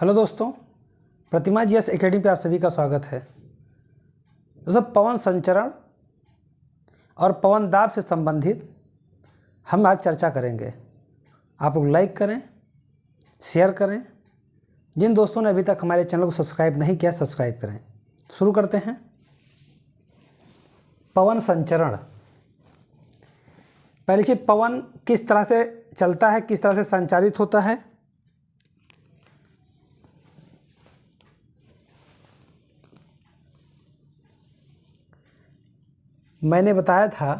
Hello दोस्तों, प्रतिमा GS academy पे आप सभी का स्वागत है। दोस्तों, पवन संचरण और पवन दाब से संबंधित हम आज चर्चा करेंगे। आप लोग लाइक करें, शेयर करें। जिन दोस्तों ने अभी तक हमारे चैनल को सब्सक्राइब नहीं किया, सब्सक्राइब करें। शुरू करते हैं। पवन संचरण। पहली चीज, पवन किस तरह से चलता है, किस तरह से संचारित होता है। मैंने बताया था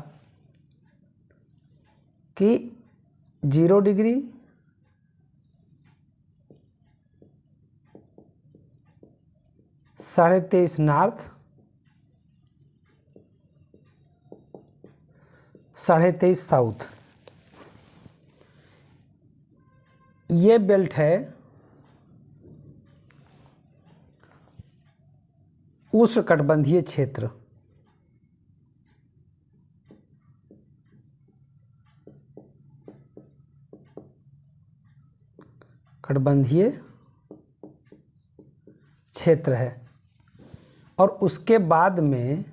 कि 0 डिग्री, 23.5 नॉर्थ, 23.5 साउथ, ये बेल्ट है उष्णकटिबंधीय क्षेत्र। कटिबंधीय क्षेत्र है और उसके बाद में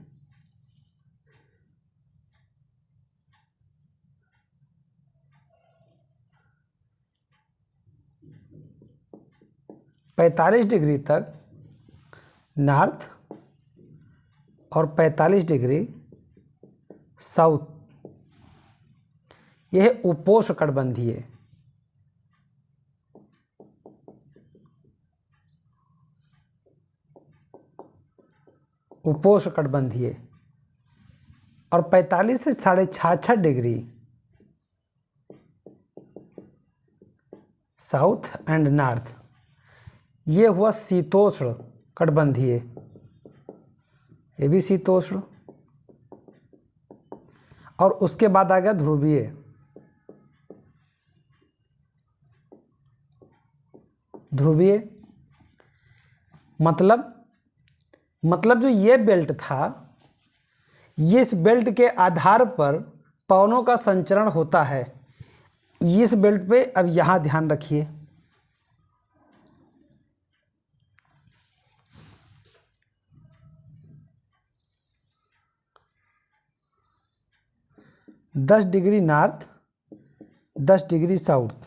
पैंतालीस डिग्री तक नॉर्थ और 45 डिग्री साउथ, यह उपोष्णकटिबंधीय। उपोष्णकटिबंधीय और 45 से 66.5 डिग्री साउथ एंड नॉर्थ, ये हुआ शीतोष्ण कटिबंधीय। ये भी शीतोष्ण। और उसके बाद आ गया ध्रुवीय। ध्रुवीय मतलब जो ये बेल्ट था, ये इस बेल्ट के आधार पर पवनों का संचरण होता है। इस बेल्ट पे अब यहाँ ध्यान रखिए। दस डिग्री नॉर्थ, 10 डिग्री साउथ,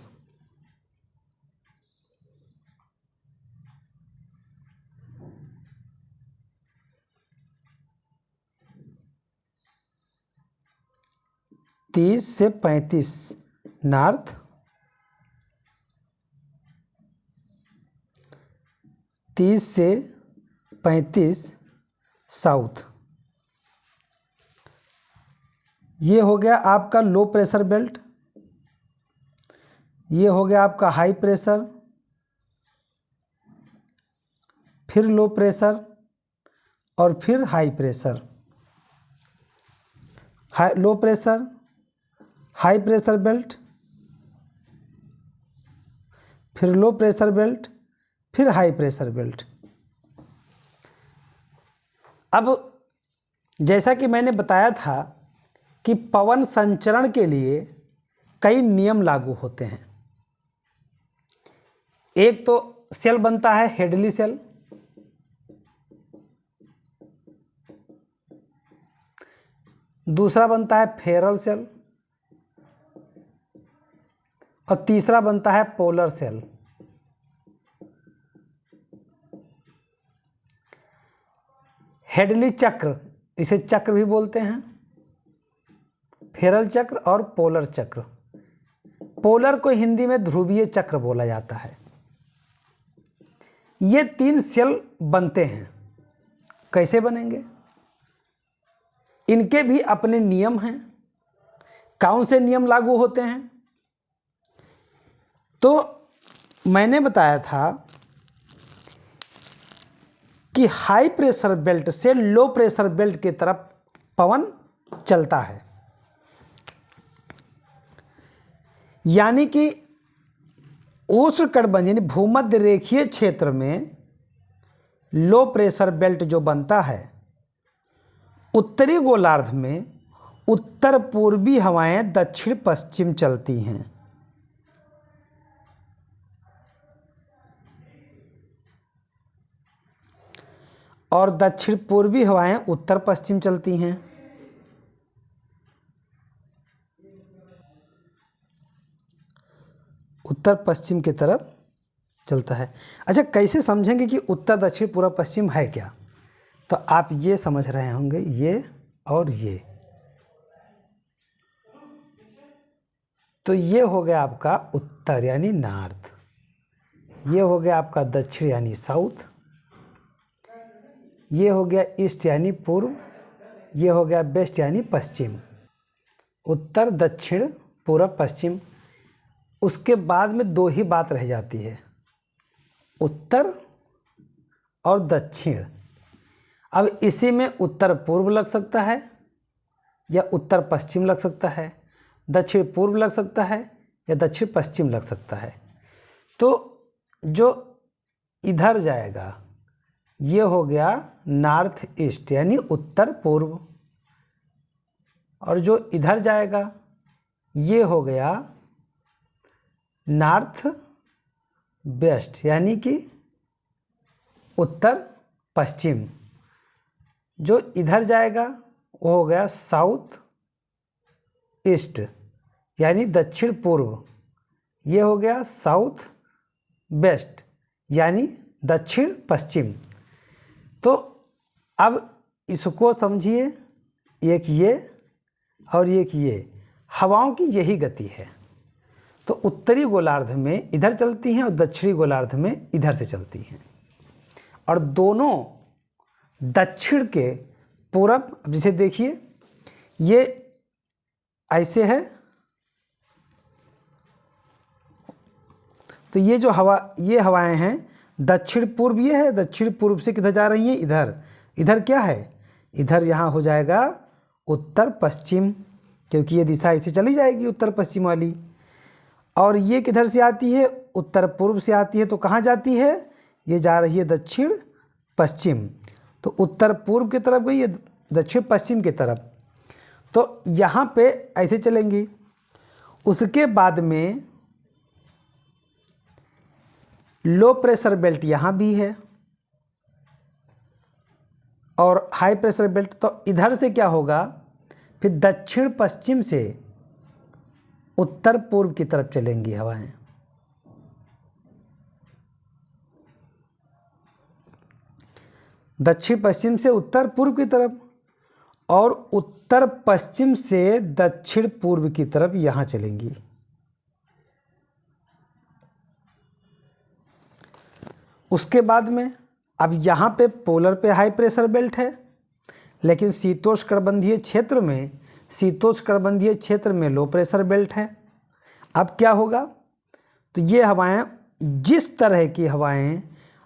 तीस से 35 नॉर्थ, 30 से 35 साउथ। ये हो गया आपका लो प्रेशर बेल्ट। ये हो गया आपका हाई प्रेशर, फिर लो प्रेशर और फिर high pressure. Low pressure, high pressure belt, फिर लो प्रेशर बेल्ट, फिर हाई प्रेशर बेल्ट। अब जैसा कि मैंने बताया था कि पवन संचरण के लिए कई नियम लागू होते हैं। एक तो सेल बनता है हेडली सेल, दूसरा बनता है फेरल सेल और तीसरा बनता है पोलर सेल। हेडली चक्र, इसे चक्र भी बोलते हैं, फेरल चक्र और पोलर चक्र। पोलर को हिंदी में ध्रुवीय चक्र बोला जाता है। ये 3 सेल बनते हैं। कैसे बनेंगे? इनके भी अपने नियम हैं। कौन से नियम लागू होते हैं? तो मैंने बताया था कि हाई प्रेशर बेल्ट से लो प्रेशर बेल्ट की तरफ पवन चलता है। यानी कि उष्णकटिबंधीय यानी भूमध्य रेखीय क्षेत्र में लो प्रेशर बेल्ट जो बनता है, उत्तरी गोलार्ध में उत्तर पूर्वी हवाएं दक्षिण पश्चिम चलती हैं। और दक्षिण पूर्वी हवाएं उत्तर पश्चिम चलती हैं। उत्तर पश्चिम की तरफ चलता है। अच्छा, कैसे समझेंगे कि उत्तर दक्षिण पूर्व पश्चिम है क्या? तो आप ये समझ रहे होंगे, ये और ये, तो ये हो गया आपका उत्तर यानी नॉर्थ, ये हो गया आपका दक्षिण यानी साउथ, ये हो गया ईस्ट यानी पूर्व, ये हो गया वेस्ट यानी पश्चिम। उत्तर दक्षिण पूर्व पश्चिम। उसके बाद में दो ही बात रह जाती है, उत्तर और दक्षिण। अब इसी में उत्तर पूर्व लग सकता है या उत्तर पश्चिम लग सकता है, दक्षिण पूर्व लग सकता है या दक्षिण पश्चिम लग सकता है। तो जो इधर जाएगा ये हो गया नॉर्थ ईस्ट यानी उत्तर पूर्व, और जो इधर जाएगा ये हो गया नॉर्थ वेस्ट यानी कि उत्तर पश्चिम। जो इधर जाएगा वो हो गया साउथ ईस्ट यानी दक्षिण पूर्व, ये हो गया साउथ वेस्ट यानी दक्षिण पश्चिम। तो अब इसको समझिए, एक ये और एक ये, हवाओं की यही गति है। तो उत्तरी गोलार्ध में इधर चलती हैं और दक्षिणी गोलार्ध में इधर से चलती हैं, और दोनों दक्षिण के पूरब। अब जैसे देखिए ये ऐसे है, तो ये जो ये हवाएं हैं दक्षिण पूर्व, ये है दक्षिण पूर्व से किधर जा रही हैं, इधर। इधर क्या है, इधर यहाँ हो जाएगा उत्तर पश्चिम, क्योंकि ये दिशा ऐसे चली जाएगी उत्तर पश्चिम वाली। और ये किधर से आती है, उत्तर पूर्व से आती है, तो कहाँ जाती है, ये जा रही है दक्षिण पश्चिम। तो उत्तर पूर्व की तरफ गई, ये दक्षिण पश्चिम की तरफ। तो यहाँ पे ऐसे चलेंगी। उसके बाद में लो प्रेशर बेल्ट यहाँ भी है और हाई प्रेशर बेल्ट। तो इधर से क्या होगा, फिर दक्षिण पश्चिम से उत्तर पूर्व की तरफ चलेंगी हवाएं। दक्षिण पश्चिम से उत्तर पूर्व की तरफ, और उत्तर पश्चिम से दक्षिण पूर्व की तरफ यहाँ चलेंगी। उसके बाद में अब यहाँ पे पोलर पे हाई प्रेशर बेल्ट है, लेकिन शीतोष्णकटिबंधीय क्षेत्र में लो प्रेशर बेल्ट है। अब क्या होगा, तो ये हवाएं, जिस तरह की हवाएं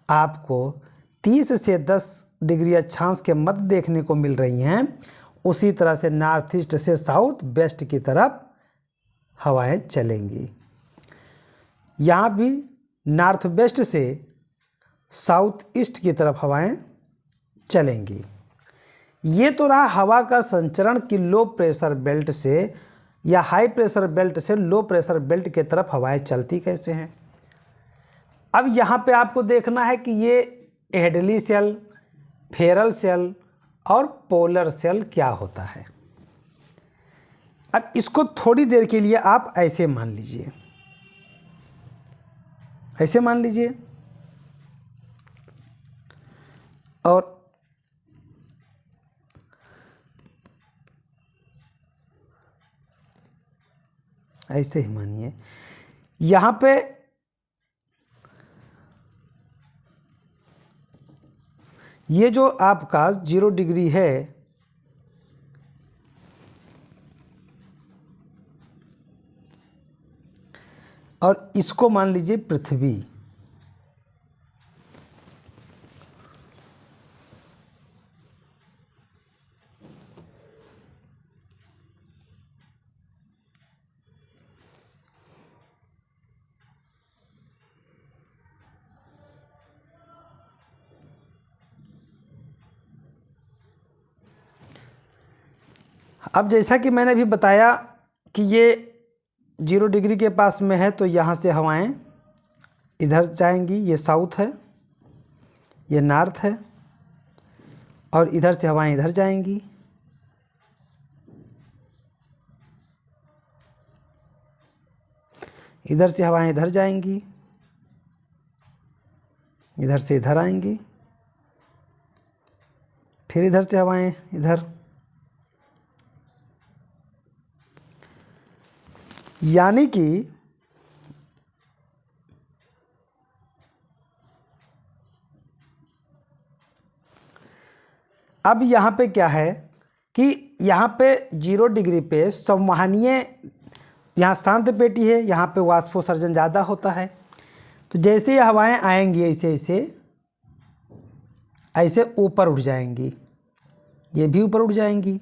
आपको 30 से 10 डिग्री अक्षांश के मध्य देखने को मिल रही हैं, उसी तरह से नॉर्थ ईस्ट से साउथ वेस्ट की तरफ हवाएं चलेंगी। यहाँ भी नॉर्थ वेस्ट से साउथ ईस्ट की तरफ हवाएं चलेंगी। ये तो रहा हवा का संचरण कि लो प्रेशर बेल्ट से या हाई प्रेशर बेल्ट से लो प्रेशर बेल्ट की तरफ हवाएं चलती कैसे हैं। अब यहाँ पे आपको देखना है कि ये हेडली सेल, फेरल सेल और पोलर सेल क्या होता है। अब इसको थोड़ी देर के लिए आप ऐसे मान लीजिए, ऐसे मान लीजिए, और ऐसे ही मानिए। यहाँ पे ये जो आपका 0 डिग्री है, और इसको मान लीजिए पृथ्वी। अब जैसा कि मैंने अभी बताया कि ये 0 डिग्री के पास में है, तो यहाँ से हवाएं इधर जाएंगी। ये साउथ है, ये नॉर्थ है, और इधर से हवाएं इधर जाएंगी, इधर से हवाएं इधर जाएंगी, इधर से इधर आएंगी, फिर इधर से हवाएं इधर। यानी कि अब यहाँ पे क्या है कि यहाँ पे 0 डिग्री पे संवहनीय, यहाँ शांत पेटी है, यहाँ पे वाष्पोत्सर्जन ज़्यादा होता है। तो जैसे ये हवाएं आएंगी ऐसे ऐसे ऐसे ऊपर उठ जाएंगी, ये भी ऊपर उठ जाएंगी।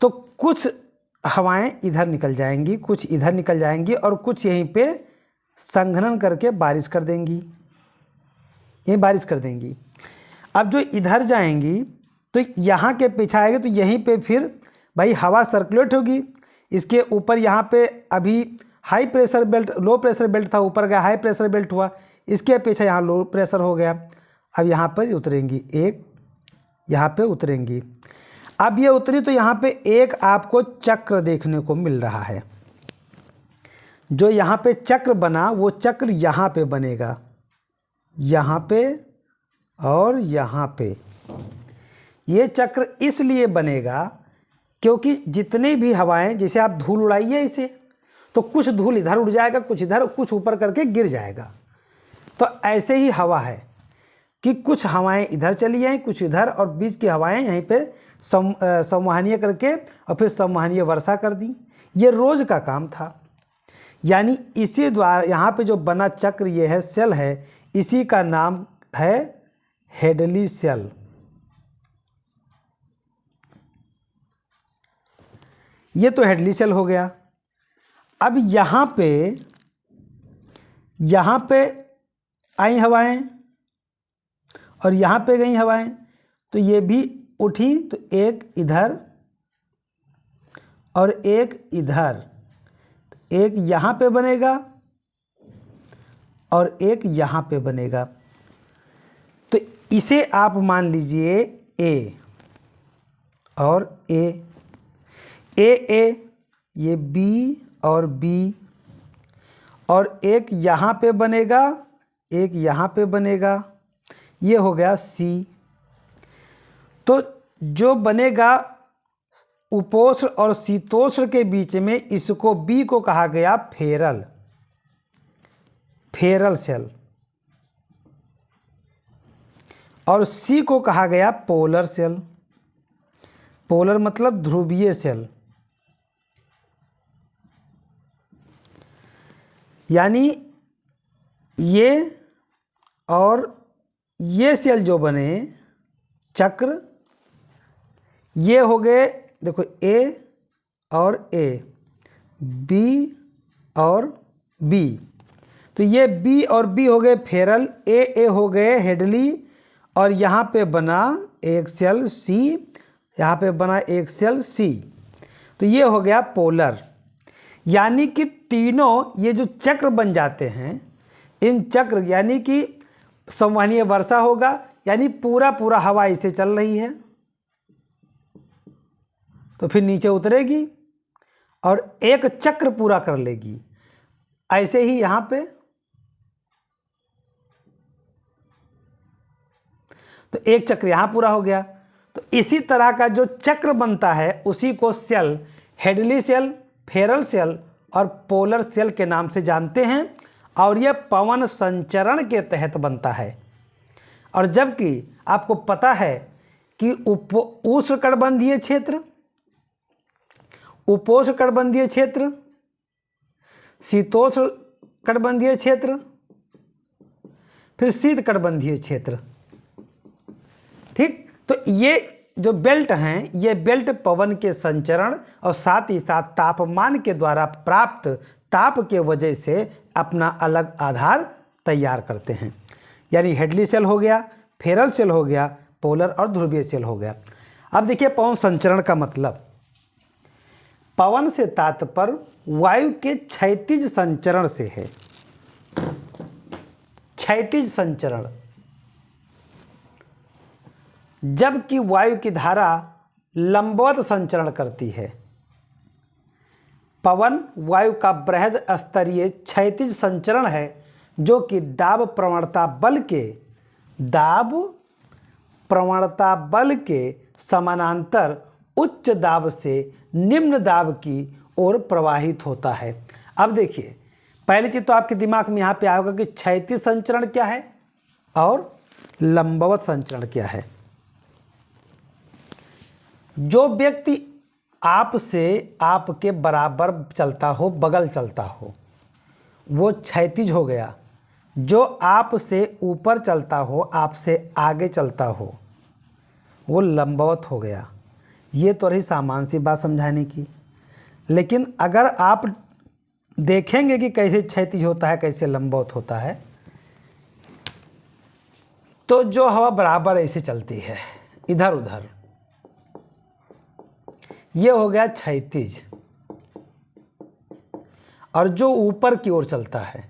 तो कुछ हवाएं इधर निकल जाएंगी, कुछ इधर निकल जाएंगी और कुछ यहीं पे संघनन करके बारिश कर देंगी, यहीं बारिश कर देंगी। अब जो इधर जाएंगी तो यहाँ के पीछे आएगी, तो यहीं पे फिर भाई हवा सर्कुलेट होगी। इसके ऊपर यहाँ पे अभी high pressure belt, low pressure belt था, ऊपर गया हाई प्रेशर बेल्ट हुआ, इसके पीछे यहाँ लो प्रेशर हो गया। अब यहाँ पर उतरेंगी, एक यहाँ पे उतरेंगी। अब ये उतरी तो यहाँ पे एक आपको चक्र देखने को मिल रहा है। जो यहाँ पे चक्र बना वो चक्र यहाँ पे बनेगा, यहाँ पे और यहाँ पे। ये चक्र इसलिए बनेगा क्योंकि जितनी भी हवाएं, जैसे आप धूल उड़ाइए इसे, तो कुछ धूल इधर उड़ जाएगा, कुछ इधर, कुछ ऊपर करके गिर जाएगा। तो ऐसे ही हवा है कि कुछ हवाएं इधर चली जाएं, कुछ इधर, और बीच की हवाएं यहीं पे संवहनीय करके और फिर संवहनीय वर्षा कर दी। ये रोज का काम था। यानी इसी द्वारा यहाँ पे जो बना चक्र ये है, सेल है, इसी का नाम है हेडली सेल। ये तो हेडली सेल हो गया। अब यहाँ पे आई हवाएं और यहाँ पे गई हवाएं, तो ये भी उठी, तो एक इधर और एक इधर, एक यहाँ पे बनेगा और एक यहाँ पे बनेगा। तो इसे आप मान लीजिए ए और ए, ये बी और बी, और एक यहाँ पे बनेगा, एक यहाँ पे बनेगा, ये हो गया सी। तो जो बनेगा उपोष्ण और शीतोष्ण के बीच में, इसको बी को कहा गया फेरल सेल, और सी को कहा गया पोलर सेल। पोलर मतलब ध्रुवीय सेल। यानी ये और ये सेल जो बने चक्र, ये हो गए, देखो ए और ए, बी और बी, तो ये बी और बी हो गए फेरल, ए हो गए हेडली, और यहाँ पे बना एक सेल सी, यहाँ पे बना एक सेल सी, तो ये हो गया पोलर। यानी कि तीनों ये जो चक्र बन जाते हैं, इन चक्र, यानी कि संवहनीय वर्षा होगा, यानी पूरा हवा इसे चल रही है, तो फिर नीचे उतरेगी और एक चक्र पूरा कर लेगी। ऐसे ही यहाँ पे, तो एक चक्र यहाँ पूरा हो गया। तो इसी तरह का जो चक्र बनता है उसी को cell, Hadley cell, Ferrel cell और पोलर सेल के नाम से जानते हैं, और यह पवन संचरण के तहत बनता है। और जबकि आपको पता है कि उष्णकटिबंधीय क्षेत्र, उपोष्णकटिबंधीय क्षेत्र, शीतोष्णकटिबंधीय क्षेत्र, फिर शीतकटिबंधीय क्षेत्र, ठीक। तो ये जो बेल्ट हैं, ये बेल्ट पवन के संचरण और साथ ही साथ तापमान के द्वारा प्राप्त ताप के वजह से अपना अलग आधार तैयार करते हैं। यानी हेडली सेल हो गया, फेरल सेल हो गया, पोलर और ध्रुवीय सेल हो गया। अब देखिए पवन संचरण का मतलब, पवन से तात्पर्य वायु के क्षैतिज संचरण से है। क्षैतिज संचरण, जबकि वायु की धारा लंबवत संचरण करती है। पवन वायु का बृहद स्तरीय क्षैतिज संचरण है जो कि दाब प्रवणता बल के समानांतर उच्च दाब से निम्न दाब की ओर प्रवाहित होता है। अब देखिए, पहली चीज तो आपके दिमाग में यहाँ पे आएगा कि क्षैतिज संचरण क्या है और लंबवत संचरण क्या है। जो व्यक्ति आपसे आपके बराबर चलता हो, बगल चलता हो, वो क्षैतिज हो गया। जो आपसे ऊपर चलता हो, आपसे आगे चलता हो, वो लंबवत हो गया। ये तो रही सामान्य सी बात समझाने की। लेकिन अगर आप देखेंगे कि कैसे क्षैतिज होता है, कैसे लंबवत होता है, तो जो हवा बराबर ऐसे चलती है इधर उधर, ये हो गया क्षैतिज। और जो ऊपर की ओर चलता है,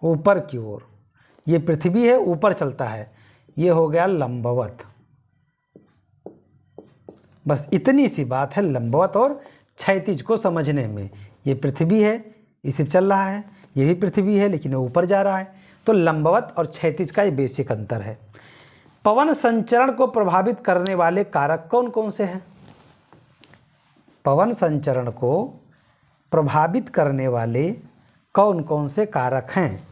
ऊपर की ओर, ये पृथ्वी है, ऊपर चलता है, ये हो गया लंबवत। बस इतनी सी बात है लंबवत और क्षैतिज को समझने में। ये पृथ्वी है, इसे चल रहा है, ये भी पृथ्वी है लेकिन ऊपर जा रहा है। तो लंबवत और क्षैतिज का ये बेसिक अंतर है। पवन संचरण को प्रभावित करने वाले कारक कौन कौन से हैं? पवन संचरण को प्रभावित करने वाले कौन कौन से कारक हैं?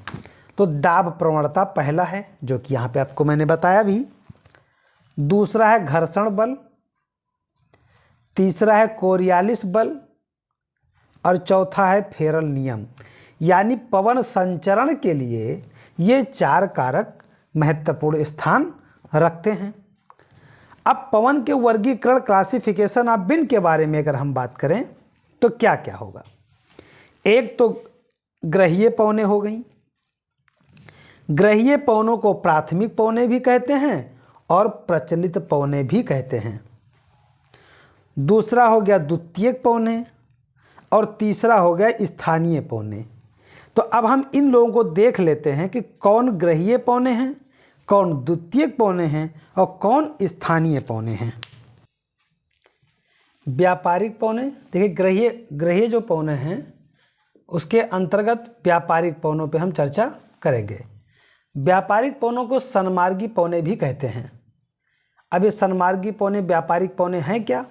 तो दाब प्रवणता पहला है, जो कि यहाँ पे आपको मैंने बताया भी। दूसरा है घर्षण बल, तीसरा है कोरियालिस बल, और चौथा है फेरल नियम। यानी पवन संचरण के लिए ये 4 कारक महत्वपूर्ण स्थान रखते हैं। अब पवन के वर्गीकरण, क्लासिफिकेशन ऑफ विंड के बारे में अगर हम बात करें तो क्या क्या होगा? एक तो ग्रहीय पवनें हो गई। ग्रहीय पवनों को प्राथमिक पवनें भी कहते हैं और प्रचलित पवनें भी कहते हैं। दूसरा हो गया द्वितीयक पवनें और तीसरा हो गया स्थानीय पवनें। तो अब हम इन लोगों को देख लेते हैं कि कौन ग्रहीय पवनें हैं, कौन द्वितीयक पवनें हैं और कौन स्थानीय पवनें हैं। व्यापारिक पवनें, देखिए ग्रहीय जो पवनें हैं उसके अंतर्गत व्यापारिक पवनों पे हम चर्चा करेंगे। व्यापारिक पवनों को सन्मार्गी पवनें भी कहते हैं। अब ये सन्मार्गी पवनें व्यापारिक पवनें हैं क्या?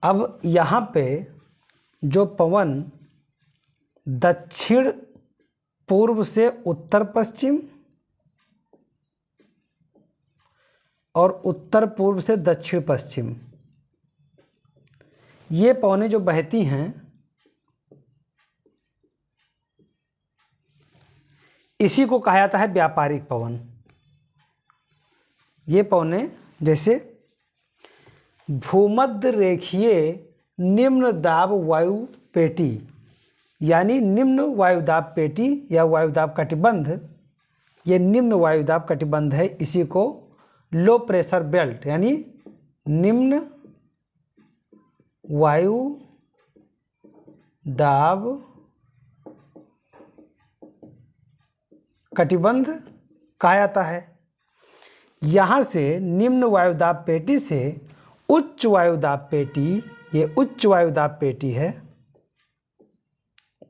अब यहाँ पे जो पवन दक्षिण पूर्व से उत्तर पश्चिम और उत्तर पूर्व से दक्षिण पश्चिम, ये पवनें जो बहती हैं, इसी को कहा जाता है व्यापारिक पवन। ये पवनें जैसे भूमध्य रेखीय निम्न दाब वायु पेटी, यानी निम्न वायुदाब पेटी या वायुदाब कटिबंध, ये निम्न वायुदाब कटिबंध है। इसी को लो प्रेशर बेल्ट यानी निम्न वायु दाब कटिबंध कहा जाता है। यहाँ से निम्न वायुदाब पेटी से उच्च वायुदाब पेटी, ये उच्च वायुदाब पेटी है,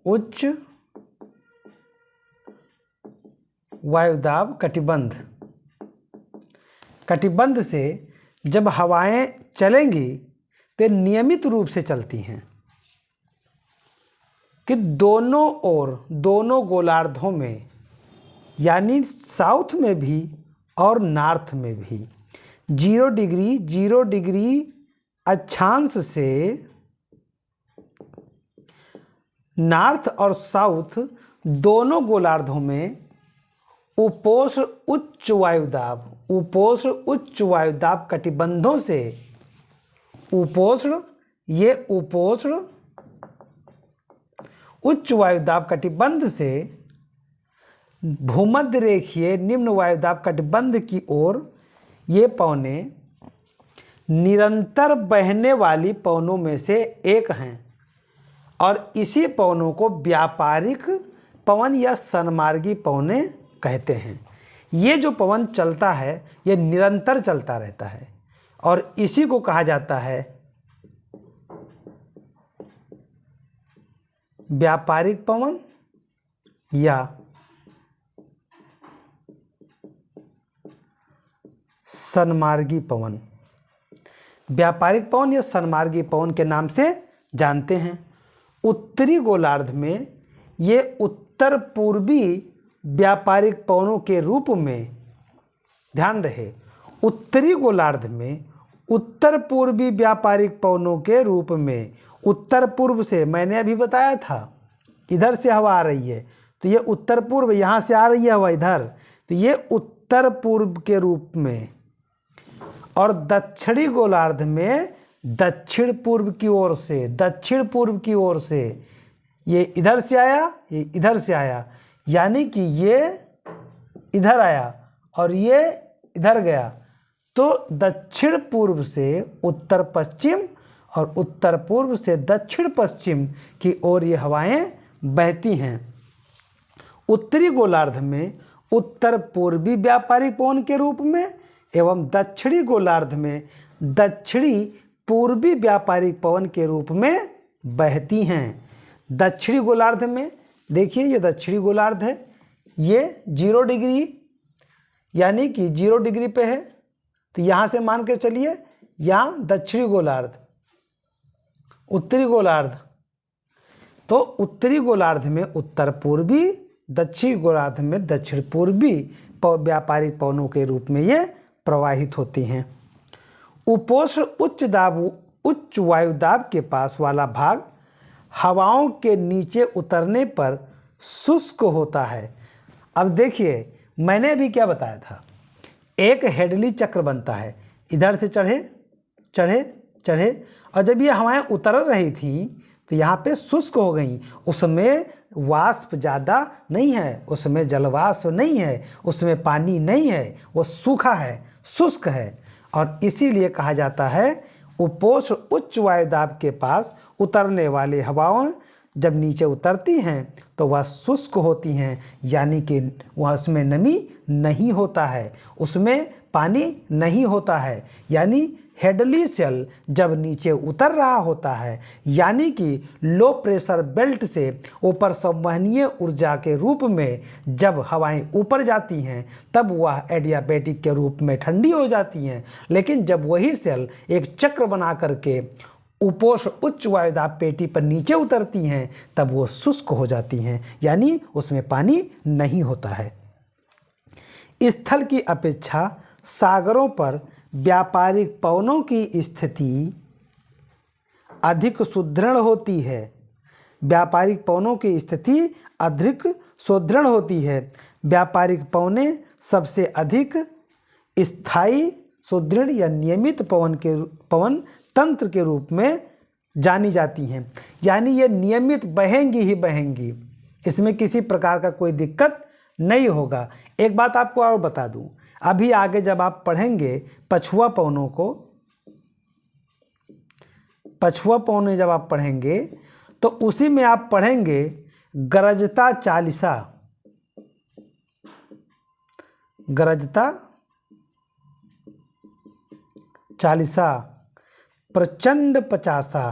उच्च वायुदाब कटिबंध। कटिबंध से जब हवाएं चलेंगी तो नियमित रूप से चलती हैं कि दोनों ओर, दोनों गोलार्धों में, यानी साउथ में भी और नॉर्थ में भी 0 डिग्री अक्षांश से नॉर्थ और साउथ दोनों गोलार्धों में उपोष्ण उच्च वायुदाब कटिबंधों से उपोष्ण उच्च वायुदाब कटिबंध से भूमध्य रेखीय निम्न वायुदाब कटिबंध की ओर ये पवनें निरंतर बहने वाली पवनों में से एक हैं और इसी पवनों को व्यापारिक पवन या सन्मार्गी पवनें कहते हैं। ये जो पवन चलता है ये निरंतर चलता रहता है और इसी को कहा जाता है व्यापारिक पवन या सन्मार्गी पवन। व्यापारिक पवन या सन्मार्गी पवन के नाम से जानते हैं। उत्तरी गोलार्ध में ये उत्तर पूर्वी व्यापारिक पवनों के रूप में, ध्यान रहे, उत्तरी गोलार्ध में उत्तर पूर्वी व्यापारिक पवनों के रूप में, उत्तर पूर्व से मैंने अभी बताया था इधर से हवा आ रही है तो ये उत्तर पूर्व, यहाँ से आ रही है हवा इधर, तो ये उत्तर पूर्व के रूप में, और दक्षिणी गोलार्ध में दक्षिण पूर्व की ओर से, दक्षिण पूर्व की ओर से, ये इधर से आया, ये इधर से आया, यानी कि ये इधर आया और ये इधर गया, तो दक्षिण पूर्व से उत्तर पश्चिम और उत्तर पूर्व से दक्षिण पश्चिम की ओर ये हवाएं बहती हैं। उत्तरी गोलार्ध में उत्तर पूर्वी व्यापारिक पवन के रूप में एवं दक्षिणी गोलार्ध में दक्षिणी पूर्वी व्यापारिक पवन के रूप में बहती हैं। दक्षिणी गोलार्ध में देखिए ये दक्षिणी गोलार्ध है, ये 0 डिग्री यानी कि 0 डिग्री पे है, तो यहाँ से मान के चलिए यहाँ दक्षिणी गोलार्ध, उत्तरी गोलार्ध, तो उत्तरी गोलार्ध में उत्तर पूर्वी, दक्षिणी गोलार्ध में दक्षिण पूर्वी व्यापारिक पवनों के रूप में ये प्रवाहित होती हैं। उपोष्ण उच्च वायुदाब के पास वाला भाग हवाओं के नीचे उतरने पर शुष्क होता है। अब देखिए मैंने अभी क्या बताया था, एक हेडली चक्र बनता है, इधर से चढ़े चढ़े चढ़े, और जब ये हवाएं उतर रही थी तो यहाँ पे शुष्क हो गई, उसमें वाष्प ज़्यादा नहीं है, उसमें जलवाष्प नहीं है, उसमें पानी नहीं है, वो सूखा है, शुष्क है, और इसीलिए कहा जाता है उपोष्ण उच्च वायुदाब के पास उतरने वाली हवाएं जब नीचे उतरती हैं तो वह शुष्क होती हैं, यानी कि वह उसमें नमी नहीं होता है, उसमें पानी नहीं होता है, यानी हेडली सेल जब नीचे उतर रहा होता है, यानी कि लो प्रेशर बेल्ट से ऊपर संवहनीय ऊर्जा के रूप में जब हवाएं ऊपर जाती हैं तब वह एडियाबैटिक के रूप में ठंडी हो जाती हैं, लेकिन जब वही सेल एक चक्र बना करके उपोष्ण उच्च वायुदाब पेटी पर नीचे उतरती हैं तब वो शुष्क हो जाती हैं, यानी उसमें पानी नहीं होता है। स्थल की अपेक्षा सागरों पर व्यापारिक पवनों की स्थिति अधिक सुदृढ़ होती है। व्यापारिक पवनों की स्थिति अधिक सुदृढ़ होती है। व्यापारिक पवनें सबसे अधिक स्थायी, सुदृढ़ या नियमित पवन तंत्र के रूप में जानी जाती हैं, यानी ये नियमित बहेंगी ही बहेंगी, इसमें किसी प्रकार का कोई दिक्कत नहीं होगा। एक बात आपको और बता दूं, अभी आगे जब आप पढ़ेंगे पछुआ पवनों को, पछुआ पवनें जब आप पढ़ेंगे तो उसी में आप पढ़ेंगे गरजता चालीसा, गरजता चालीसा, प्रचंड पचासा,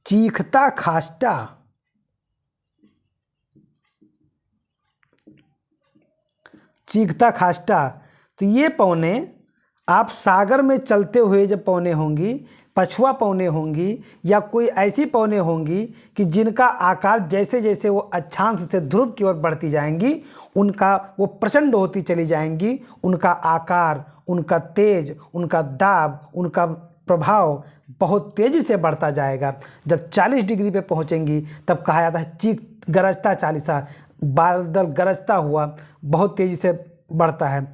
चीखता खास्टा, चीखता खास्टा। तो ये पवनें आप सागर में चलते हुए जब पवनें होंगी, पछुआ पवनें होंगी या कोई ऐसी पवनें होंगी कि जिनका आकार जैसे जैसे वो अक्षांश से ध्रुव की ओर बढ़ती जाएंगी उनका वो प्रचंड होती चली जाएंगी, उनका आकार, उनका तेज, उनका दाब, उनका प्रभाव बहुत तेज़ी से बढ़ता जाएगा। जब 40 डिग्री पे पहुंचेंगी तब कहा जाता है चीख गरजता चालीसा, बादल गरजता हुआ बहुत तेज़ी से बढ़ता है।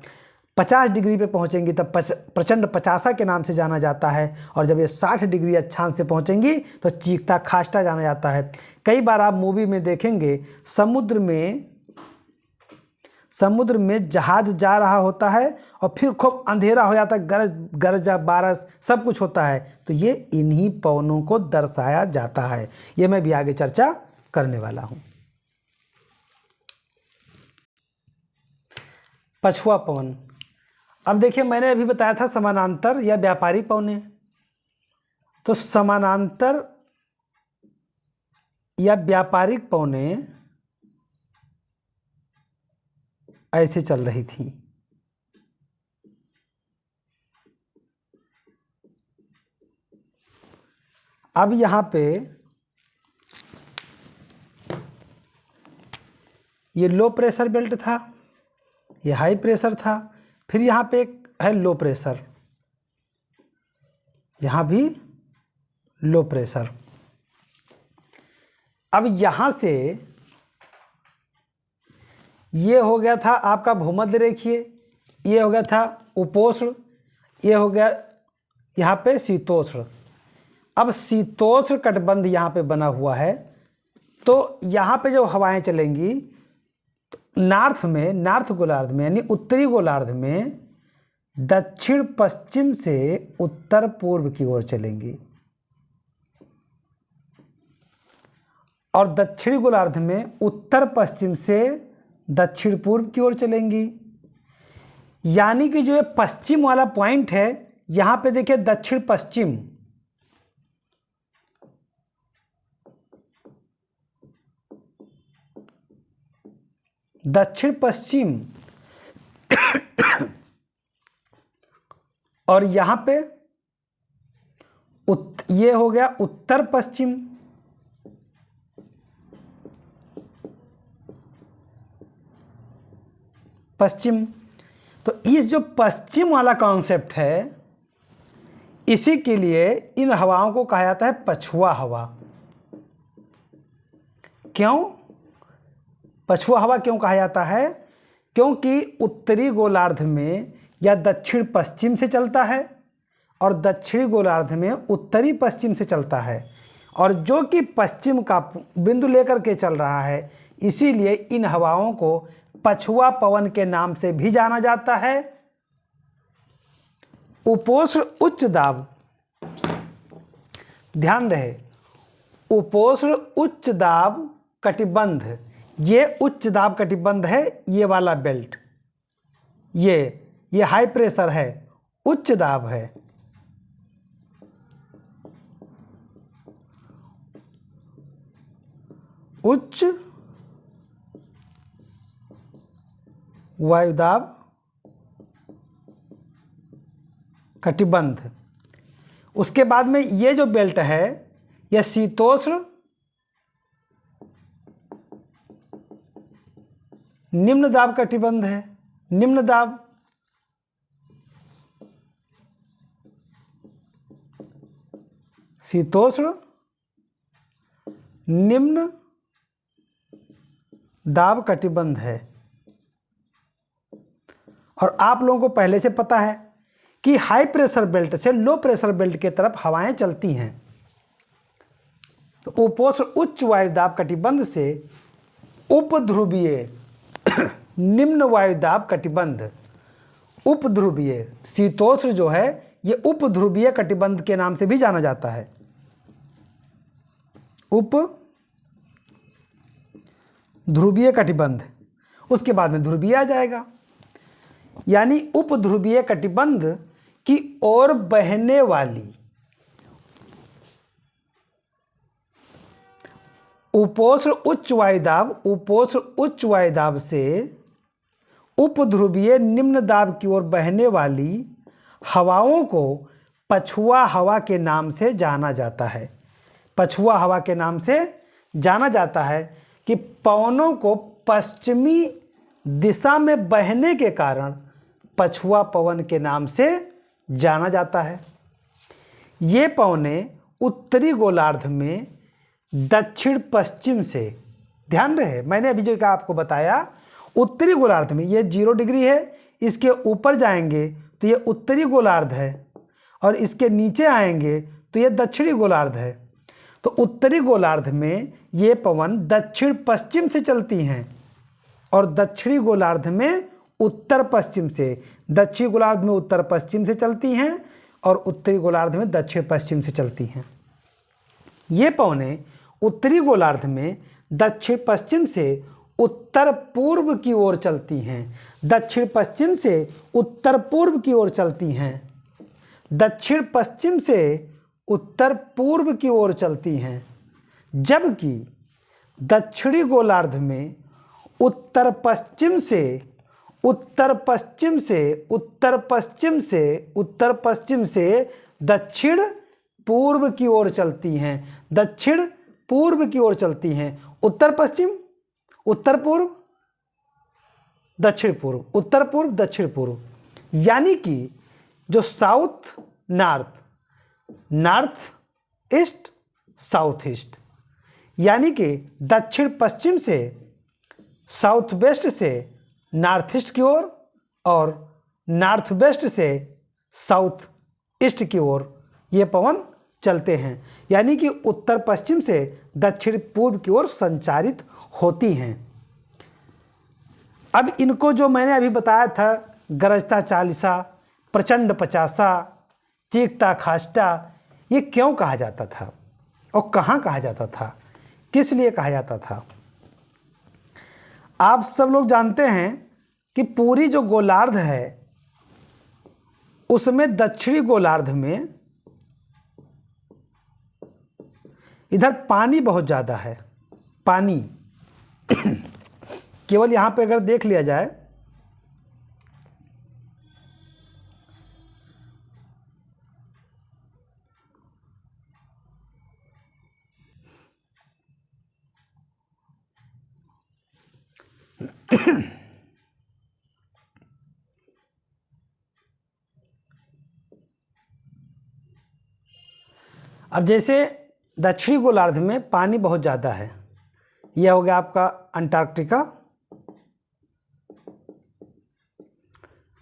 50 डिग्री पे पहुंचेंगी तब प्रचंड पचासा के नाम से जाना जाता है, और जब ये 60 डिग्री अक्षांश से पहुंचेंगी तो चीखता खास्टा जाना जाता है। कई बार आप मूवी में देखेंगे समुद्र में जहाज जा रहा होता है और फिर खूब अंधेरा हो जाता है, गरज बारिश सब कुछ होता है, तो ये इन्हीं पवनों को दर्शाया जाता है। ये मैं भी आगे चर्चा करने वाला हूं। पछुआ पवन, अब देखिए मैंने अभी बताया था समानांतर या व्यापारी पवने, तो समानांतर या व्यापारिक पवने ऐसे चल रही थी। अब यहां पे ये लो प्रेशर बेल्ट था, ये हाई प्रेशर था, फिर यहां पे एक है लो प्रेशर, यहां भी लो प्रेशर। अब यहां से ये हो गया था आपका भूमध्य रेखीय, ये हो गया था उपोष्ण, ये हो गया यहाँ पे शीतोष्ण। अब शीतोष्ण कटिबंध यहाँ पे बना हुआ है, तो यहाँ पे जो हवाएं चलेंगी तो नॉर्थ गोलार्ध में यानी उत्तरी गोलार्ध में दक्षिण पश्चिम से उत्तर पूर्व की ओर चलेंगी, और दक्षिणी गोलार्ध में उत्तर पश्चिम से दक्षिण पूर्व की ओर चलेंगी। यानी कि जो ये पश्चिम वाला पॉइंट है, यहां पे देखिए दक्षिण पश्चिम, दक्षिण पश्चिम और यहां पे ये हो गया उत्तर पश्चिम, पश्चिम। तो इस जो पश्चिम वाला कॉन्सेप्ट है, इसी के लिए इन हवाओं को कहा जाता है पछुआ हवा। क्यों पछुआ हवा क्यों कहा जाता है? क्योंकि उत्तरी गोलार्ध में या दक्षिण पश्चिम से चलता है और दक्षिणी गोलार्ध में उत्तरी पश्चिम से चलता है, और जो कि पश्चिम का बिंदु लेकर के चल रहा है, इसीलिए इन हवाओं को पछुआ पवन के नाम से भी जाना जाता है। उपोष्ण उच्च दाब, ध्यान रहे, उपोष्ण उच्च दाब कटिबंध, ये उच्च दाब कटिबंध है, ये वाला बेल्ट, ये हाई प्रेशर है, उच्च दाब है। उच्च वायुदाब कटिबंध। उसके बाद में ये जो बेल्ट है, यह शीतोष्ण निम्न दाब कटिबंध है। निम्न दाब, शीतोष्ण निम्न दाब कटिबंध है। और आप लोगों को पहले से पता है कि हाई प्रेशर बेल्ट से लो प्रेशर बेल्ट की तरफ हवाएं चलती हैं। तो उपोष्ण उच्च वायुदाब कटिबंध से उपध्रुवीय निम्न वायुदाब कटिबंध, उपध्रुवीय शीतोष्ण जो है, ये उपध्रुवीय कटिबंध के नाम से भी जाना जाता है। उप ध्रुवीय कटिबंध, उसके बाद में ध्रुवीय आ जाएगा, यानी उपध्रुवीय कटिबंध की ओर बहने वाली उपोष्ण उच्च वायुदाब, उपोष्ण उच्च वायुदाब से उपध्रुवीय निम्न दाब की ओर बहने वाली हवाओं को पछुआ हवा के नाम से जाना जाता है। पछुआ हवा के नाम से जाना जाता है कि पवनों को पश्चिमी दिशा में बहने के कारण पछुआ पवन के नाम से जाना जाता है। ये पवने उत्तरी गोलार्ध में दक्षिण पश्चिम से, ध्यान रहे मैंने अभी जो आपको बताया, उत्तरी गोलार्ध में ये 0 डिग्री है, इसके ऊपर जाएंगे तो ये उत्तरी गोलार्ध है, और इसके नीचे आएंगे तो ये दक्षिणी गोलार्ध है। तो उत्तरी गोलार्ध में ये पवन दक्षिण पश्चिम से चलती हैं और दक्षिणी गोलार्ध में उत्तर पश्चिम से। दक्षिणी गोलार्ध में उत्तर पश्चिम से चलती हैं और उत्तरी गोलार्ध में दक्षिण पश्चिम से चलती हैं। ये पवनें उत्तरी गोलार्ध में दक्षिण पश्चिम से उत्तर पूर्व की ओर चलती हैं। दक्षिण पश्चिम से उत्तर पूर्व की ओर चलती हैं। दक्षिण पश्चिम से उत्तर पूर्व की ओर चलती हैं, जबकि दक्षिणी गोलार्ध में उत्तर पश्चिम से उत्तर पश्चिम से उत्तर पश्चिम से उत्तर पश्चिम से दक्षिण पूर्व की ओर चलती हैं। दक्षिण पूर्व की ओर चलती हैं। उत्तर पश्चिम, उत्तर पूर्व, दक्षिण पूर्व, उत्तर पूर्व, दक्षिण पूर्व, यानी कि जो south north, north east, south east, यानी कि दक्षिण पश्चिम से साउथ वेस्ट से नॉर्थ ईस्ट की ओर और नॉर्थ वेस्ट से साउथ ईस्ट की ओर ये पवन चलते हैं, यानी कि उत्तर पश्चिम से दक्षिण पूर्व की ओर संचारित होती हैं। अब इनको जो मैंने अभी बताया था, गरजता चालीसा, प्रचंड पचासा, चीखता खास्टा, ये क्यों कहा जाता था और कहाँ कहा जाता था, किस लिए कहा जाता था? आप सब लोग जानते हैं कि पूरी जो गोलार्ध है उसमें दक्षिणी गोलार्ध में इधर पानी बहुत ज़्यादा है। पानी केवल यहाँ पे अगर देख लिया जाए अब जैसे दक्षिणी गोलार्ध में पानी बहुत ज़्यादा है, यह हो गया आपका अंटार्कटिका,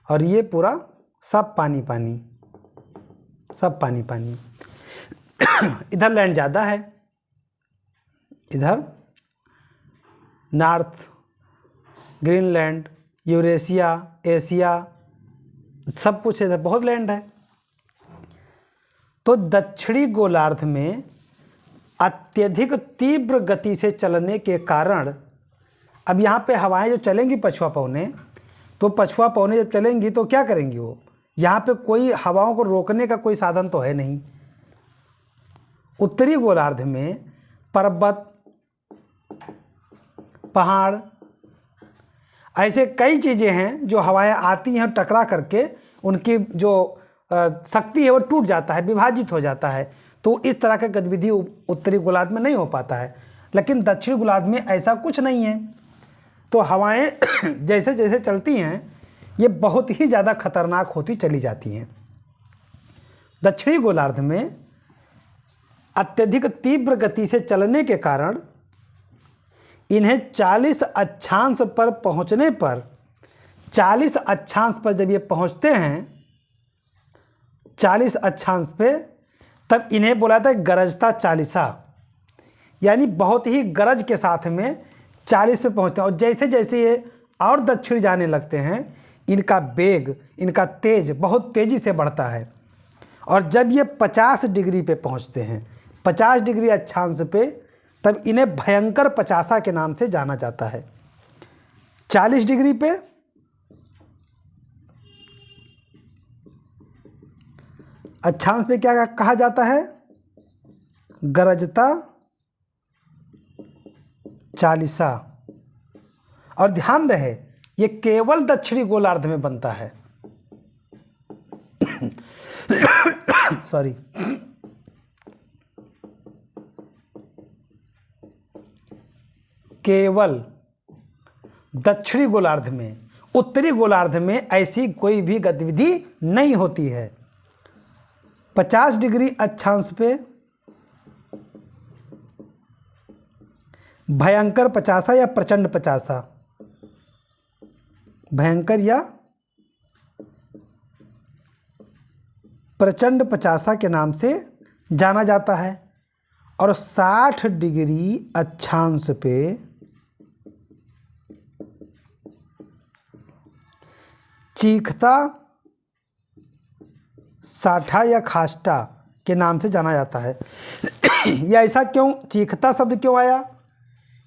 और ये पूरा सब पानी पानी, सब पानी पानी। इधर लैंड ज़्यादा है, इधर नॉर्थ, ग्रीनलैंड, यूरेशिया, एशिया, सब कुछ इधर बहुत लैंड है। तो दक्षिणी गोलार्ध में अत्यधिक तीव्र गति से चलने के कारण, अब यहाँ पे हवाएं जो चलेंगी पछुआ पवनें, तो पछुआ पवनें जब चलेंगी तो क्या करेंगी वो, यहाँ पे कोई हवाओं को रोकने का कोई साधन तो है नहीं। उत्तरी गोलार्ध में पर्वत, पहाड़, ऐसे कई चीज़ें हैं जो हवाएं आती हैं, टकरा करके उनकी जो शक्ति है वो टूट जाता है, विभाजित हो जाता है। तो इस तरह का गतिविधि उत्तरी गोलार्ध में नहीं हो पाता है, लेकिन दक्षिणी गोलार्ध में ऐसा कुछ नहीं है। तो हवाएं जैसे जैसे चलती हैं ये बहुत ही ज़्यादा खतरनाक होती चली जाती हैं। दक्षिणी गोलार्ध में अत्यधिक तीव्र गति से चलने के कारण इन्हें 40 अक्षांश पर पहुंचने पर, 40 अक्षांश पर जब ये पहुंचते हैं, 40 अक्षांश पे, तब इन्हें बोला था गरजता चालीसा, यानी बहुत ही गरज के साथ में 40 पे पहुंचते हैं। और जैसे जैसे ये और दक्षिण जाने लगते हैं, इनका वेग, इनका तेज बहुत तेज़ी से बढ़ता है। और जब ये 50 डिग्री पे पहुंचते हैं, 50 डिग्री अक्षांश पे, तब इन्हें भयंकर पचासा के नाम से जाना जाता है। 40 डिग्री पे अक्षांश पे क्या कहा जाता है, गरजता चालीसा। और ध्यान रहे ये केवल दक्षिणी गोलार्ध में बनता है। सॉरी, केवल दक्षिणी गोलार्ध में, उत्तरी गोलार्ध में ऐसी कोई भी गतिविधि नहीं होती है। 50 डिग्री अक्षांश पे भयंकर पचासा या प्रचंड पचासा, भयंकर या प्रचंड पचासा के नाम से जाना जाता है और 60 डिग्री अक्षांश पे चीखता साठा या खास्टा के नाम से जाना जाता है। यह ऐसा क्यों, चीखता शब्द क्यों आया?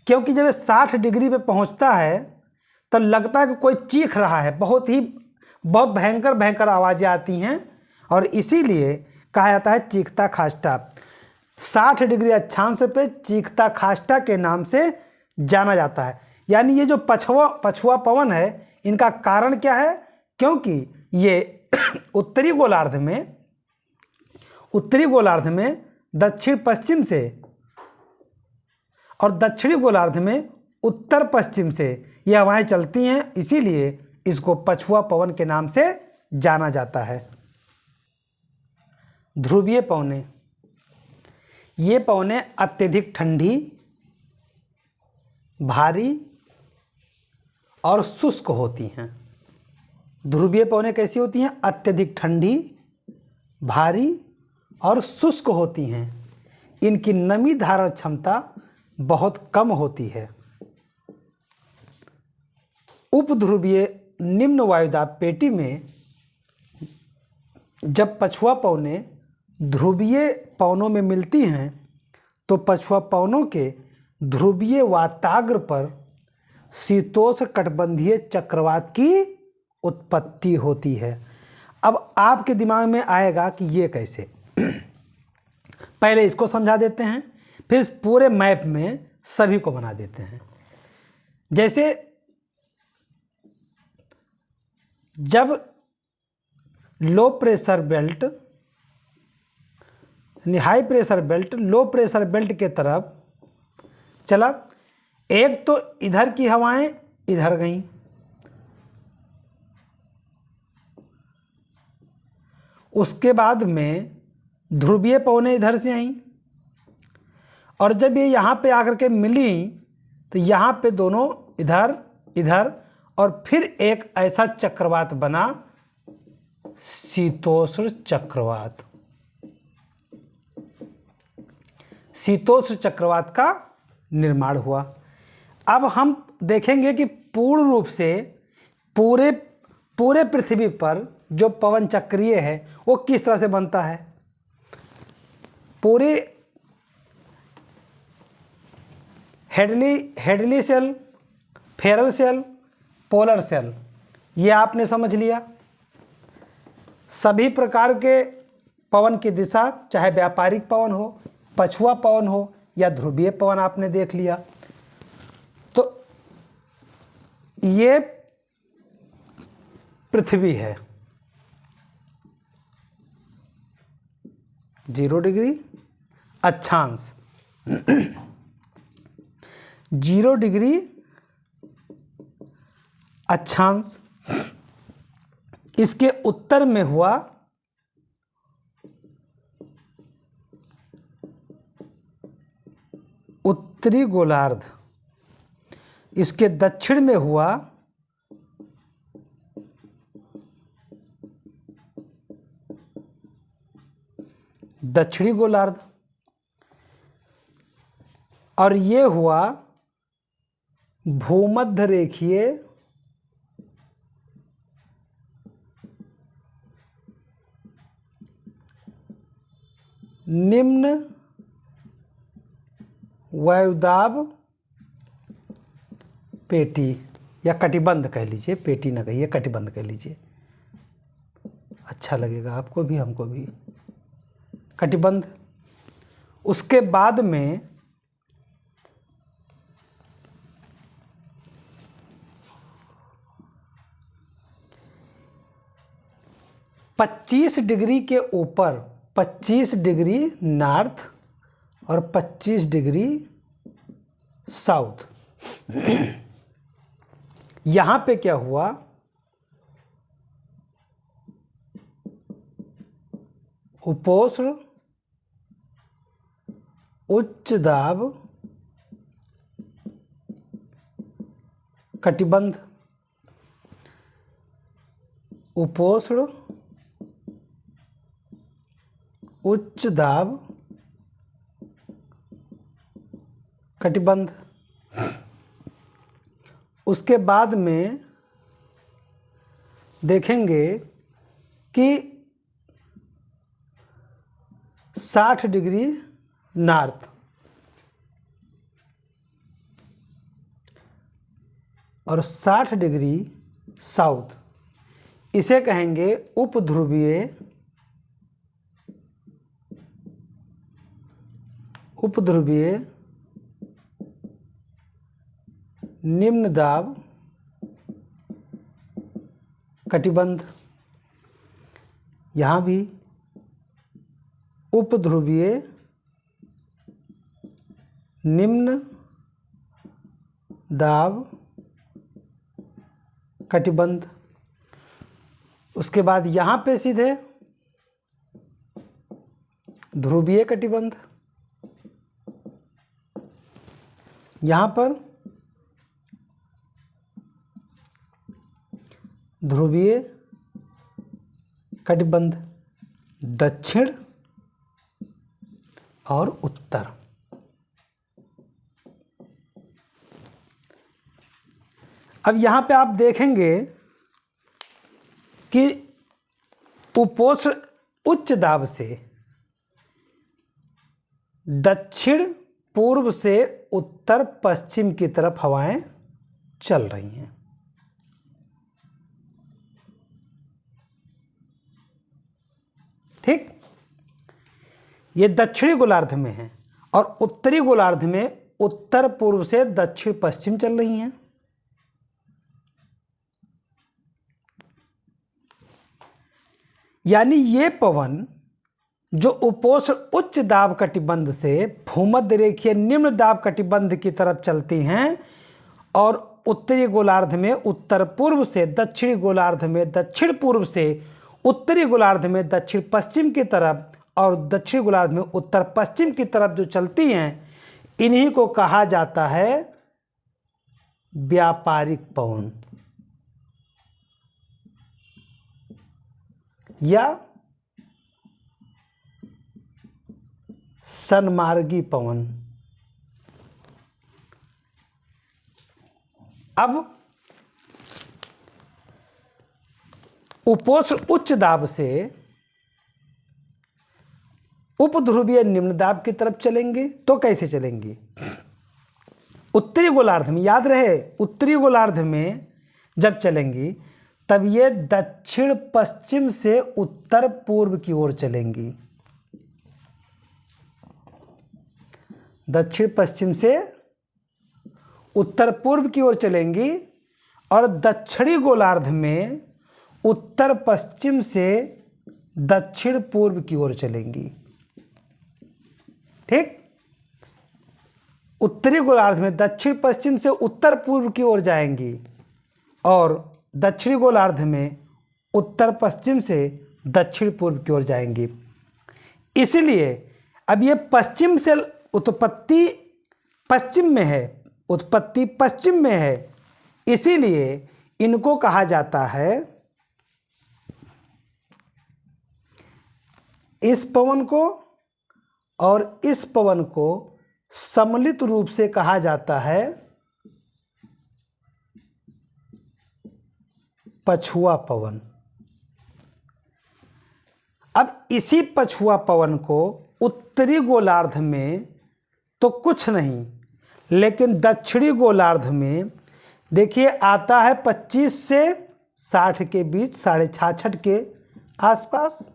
क्योंकि जब ये 60 डिग्री पे पहुंचता है तो लगता है कि कोई चीख रहा है, बहुत भयंकर भयंकर आवाज़ें आती हैं और इसीलिए कहा जाता है चीखता खास्टा। 60 डिग्री अक्षांश पे चीखता खास्टा के नाम से जाना जाता है। यानी ये जो पछुआ पवन है, इनका कारण क्या है? क्योंकि ये उत्तरी गोलार्ध में दक्षिण पश्चिम से और दक्षिणी गोलार्ध में उत्तर पश्चिम से ये हवाएं चलती हैं, इसीलिए इसको पछुआ पवन के नाम से जाना जाता है। ध्रुवीय पवनें, ये पवनें अत्यधिक ठंडी, भारी और शुष्क होती हैं। ध्रुवीय पवनें कैसी होती हैं? अत्यधिक ठंडी, भारी और शुष्क होती हैं। इनकी नमी धारण क्षमता बहुत कम होती है। उपध्रुवीय निम्न वायुदाब पेटी में जब पछुआ पवनें ध्रुवीय पवनों में मिलती हैं तो पछुआ पवनों के ध्रुवीय वाताग्र पर शीतोष्ण कटिबंधीय चक्रवात की उत्पत्ति होती है। अब आपके दिमाग में आएगा कि ये कैसे? पहले इसको समझा देते हैं, फिर इस पूरे मैप में सभी को बना देते हैं। जैसे जब लो प्रेशर बेल्ट यानी high pressure belt low pressure belt के तरफ चला, एक तो इधर की हवाएं इधर गईं, उसके बाद में ध्रुवीय पवनें इधर से आईं और जब ये यहाँ पे आकर के मिली तो यहाँ पे दोनों इधर इधर और फिर एक ऐसा चक्रवात बना, शीतोष्ण चक्रवात। शीतोष्ण चक्रवात का निर्माण हुआ। अब हम देखेंगे कि पूर्ण रूप से पूरे पृथ्वी पर जो पवन चक्रीय है वो किस तरह से बनता है। पूरे Hadley cell, Ferrel cell, polar cell, ये आपने समझ लिया। सभी प्रकार के पवन की दिशा, चाहे व्यापारिक पवन हो, पछुआ पवन हो या ध्रुवीय पवन, आपने देख लिया। तो ये पृथ्वी है, 0 डिग्री अक्षांश 0 डिग्री अक्षांश। इसके उत्तर में हुआ उत्तरी गोलार्ध, इसके दक्षिण में हुआ दक्षिणी गोलार्ध और ये हुआ भूमध्य रेखीय निम्न वायुदाब पेटी या कटिबंध कह लीजिए, पेटी ना कहिए, कटिबंध कह लीजिए, अच्छा लगेगा आपको भी हमको भी। कटिबंध। उसके बाद में पच्चीस डिग्री के ऊपर 25 डिग्री नॉर्थ और 25 डिग्री साउथ, यहाँ पे क्या हुआ, उपोष्ण उच्च दाब कटिबंध, उपोष्ण उच्च दाब कटिबंध। उसके बाद में देखेंगे कि 60 डिग्री नॉर्थ और 60 डिग्री साउथ, इसे कहेंगे उपध्रुवीय निम्न दाब कटिबंध। यहाँ भी उपध्रुवीय निम्न दाब कटिबंध। उसके बाद यहाँ पे सीधे ध्रुवीय कटिबंध, यहाँ पर ध्रुवीय कटिबंध दक्षिण और उत्तर। अब यहाँ पे आप देखेंगे कि उपोष्ण उच्च दाब से दक्षिण पूर्व से उत्तर पश्चिम की तरफ हवाएं चल रही हैं। ठीक, ये दक्षिणी गोलार्ध में है और उत्तरी गोलार्ध में उत्तर पूर्व से दक्षिण पश्चिम चल रही हैं। यानी ये पवन जो उपोष्ण उच्च दाब कटिबंध से भूमध्य रेखीय निम्न दाब कटिबंध की तरफ चलती हैं और उत्तरी गोलार्ध में उत्तर पूर्व से, दक्षिणी गोलार्ध में दक्षिण पूर्व से, उत्तरी गोलार्ध में दक्षिण पश्चिम की तरफ और दक्षिणी गोलार्ध में उत्तर पश्चिम की तरफ जो चलती हैं, इन्हीं को कहा जाता है व्यापारिक पवन या सन्मार्गी पवन। अब उपोष्ण उच्च दाब से उपध्रुवीय निम्न दाब की तरफ चलेंगे तो कैसे चलेंगे? उत्तरी गोलार्ध में, याद रहे, उत्तरी गोलार्ध में जब चलेंगी तब ये दक्षिण पश्चिम से उत्तर पूर्व की ओर चलेंगी, दक्षिण पश्चिम से उत्तर पूर्व की ओर चलेंगी और दक्षिणी गोलार्ध में उत्तर पश्चिम से दक्षिण पूर्व की ओर चलेंगी। ठीक, उत्तरी गोलार्ध में दक्षिण पश्चिम से उत्तर पूर्व की ओर जाएंगी और दक्षिणी गोलार्ध में उत्तर पश्चिम से दक्षिण पूर्व की ओर जाएंगी। इसलिए अब ये पश्चिम से उत्पत्ति पश्चिम में है, उत्पत्ति पश्चिम में है, इसीलिए इनको कहा जाता है, इस पवन को और इस पवन को सम्मिलित रूप से कहा जाता है पछुआ पवन। अब इसी पछुआ पवन को उत्तरी गोलार्ध में तो कुछ नहीं, लेकिन दक्षिणी गोलार्ध में देखिए आता है 25 से 60 के बीच, 66.5 के आसपास,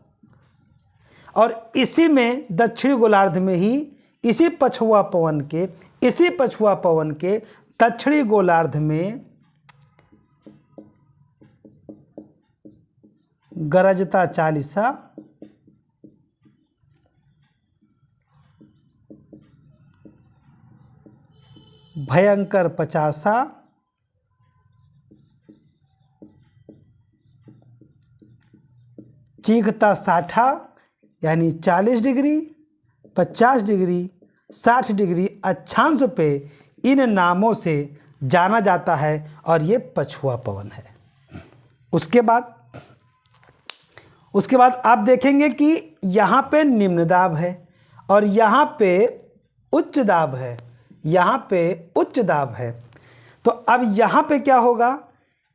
और इसी में दक्षिणी गोलार्ध में ही इसी पछुआ पवन के दक्षिणी गोलार्ध में गरजता चालीसा, भयंकर पचासा, चीखता साठा यानी 40 डिग्री, 50 डिग्री, 60 डिग्री अक्षांश पे इन नामों से जाना जाता है और ये पछुआ पवन है। उसके बाद उसके बाद आप देखेंगे कि यहाँ पे निम्न दाब है और यहाँ पे उच्च दाब है, यहाँ पे उच्च दाब है। तो अब यहाँ पे क्या होगा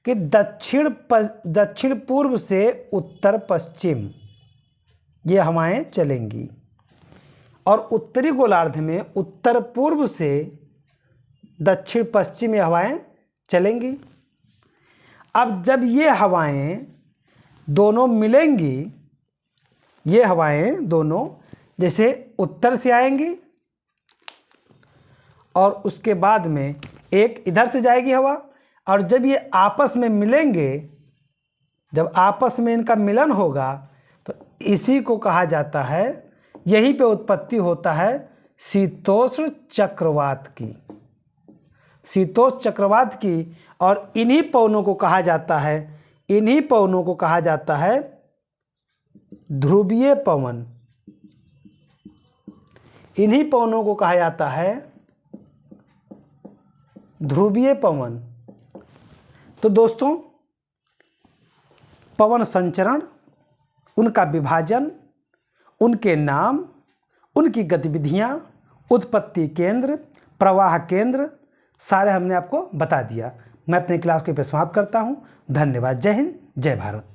कि दक्षिण पूर्व से उत्तर पश्चिम ये हवाएं चलेंगी और उत्तरी गोलार्ध में उत्तर पूर्व से दक्षिण पश्चिम ये हवाएं चलेंगी। अब जब ये हवाएं दोनों मिलेंगी, ये हवाएं दोनों जैसे उत्तर से आएंगी और उसके बाद में एक इधर से जाएगी हवा, और जब ये आपस में मिलेंगे, जब आपस में इनका मिलन होगा तो इसी को कहा जाता है, यहीं पे उत्पत्ति होता है शीतोष्ण चक्रवात की, शीतोष्ण चक्रवात की। और इन्हीं पवनों को कहा जाता है, इन्हीं पवनों को कहा जाता है ध्रुवीय पवन, इन्हीं पवनों को कहा जाता है ध्रुवीय पवन। तो दोस्तों, पवन संचरण, उनका विभाजन, उनके नाम, उनकी गतिविधियां, उत्पत्ति केंद्र, प्रवाह केंद्र, सारे हमने आपको बता दिया। मैं अपनी क्लास को समाप्त करता हूं। धन्यवाद। जय हिंद, जय भारत।